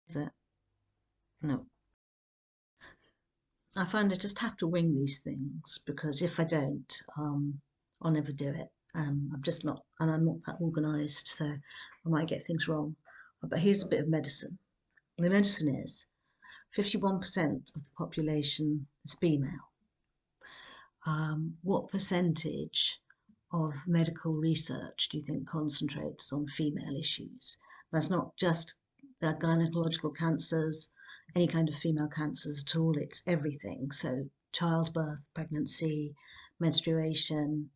Is it? No. I find I just have to wing these things because if I don't, I'll never do it. I'm just not, and I'm not that organised, so I might get things wrong. But here's a bit of medicine. The medicine is 51% of the population is female. What percentage of medical research do you think concentrates on female issues? That's not just gynecological cancers, any kind of female cancers at all, it's everything. So childbirth, pregnancy, menstruation,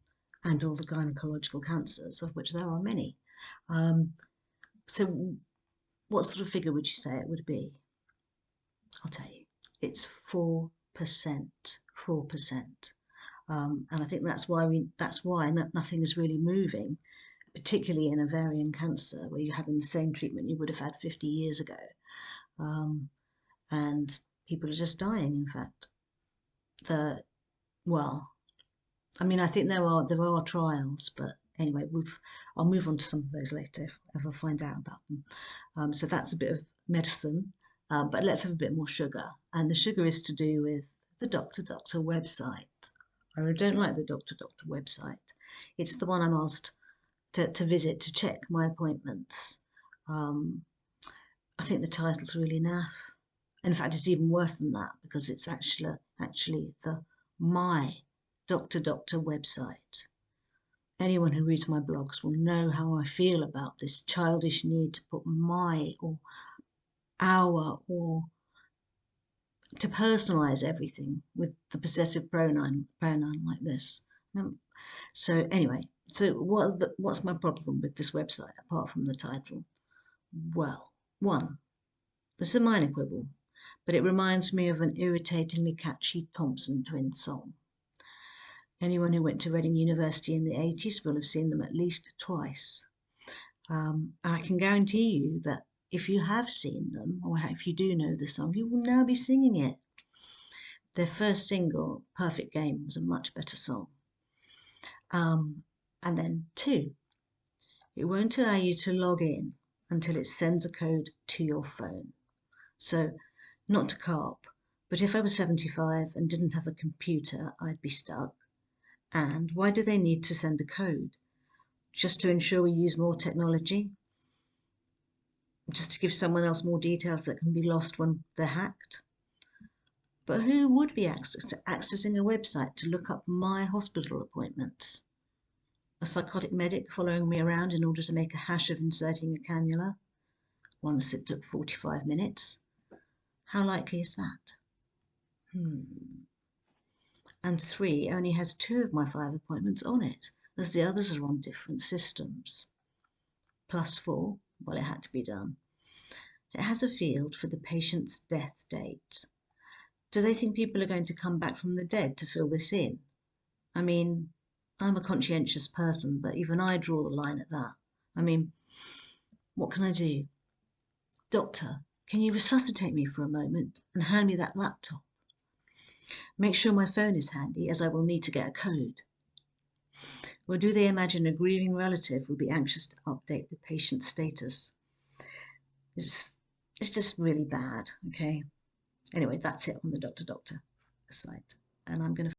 and all the gynecological cancers, of which there are many. So what sort of figure would you say it would be? I'll tell you, it's 4%. 4%. And I think that's why nothing is really moving, particularly in ovarian cancer, where you're having the same treatment you would have had 50 years ago. And people are just dying, in fact. Well, I mean, I think there are trials, but anyway, I'll move on to some of those later if I find out about them. So that's a bit of medicine, but let's have a bit more sugar. And the sugar is to do with the Dr. Doctor website. I don't like the Dr. Doctor website. It's the one I'm asked to visit to check my appointments. I think the title's really naff. In fact, it's even worse than that because it's actually the My Dr. Doctor website. Anyone who reads my blogs will know how I feel about this childish need to put my or our or to personalize everything with the possessive pronoun like this. So anyway, so what's my problem with this website apart from the title? Well, one, this is a minor quibble, but it reminds me of an irritatingly catchy Thompson Twins song. Anyone who went to Reading University in the 80s will have seen them at least twice. I can guarantee you that if you have seen them, or if you do know the song, you will now be singing it. Their first single, Perfect Game, was a much better song. And then two, it won't allow you to log in until it sends a code to your phone. So, not to carp, but if I was 75 and didn't have a computer, I'd be stuck. And why do they need to send a code? Just to ensure we use more technology? Just to give someone else more details that can be lost when they're hacked? But who would be accessing a website to look up my hospital appointments? A psychotic medic following me around in order to make a hash of inserting a cannula? Once it took 45 minutes. How likely is that? And 3 only has 2 of my 5 appointments on it, as the others are on different systems. Plus 4, well, it had to be done. It has a field for the patient's death date. Do they think people are going to come back from the dead to fill this in? I mean, I'm a conscientious person, but even I draw the line at that. I mean, what can I do? Doctor, can you resuscitate me for a moment and hand me that laptop? Make sure my phone is handy, as I will need to get a code. Or do they imagine a grieving relative will be anxious to update the patient's status? It's just really bad, okay? Anyway, that's it on the Dr. Doctor site. And I'm going to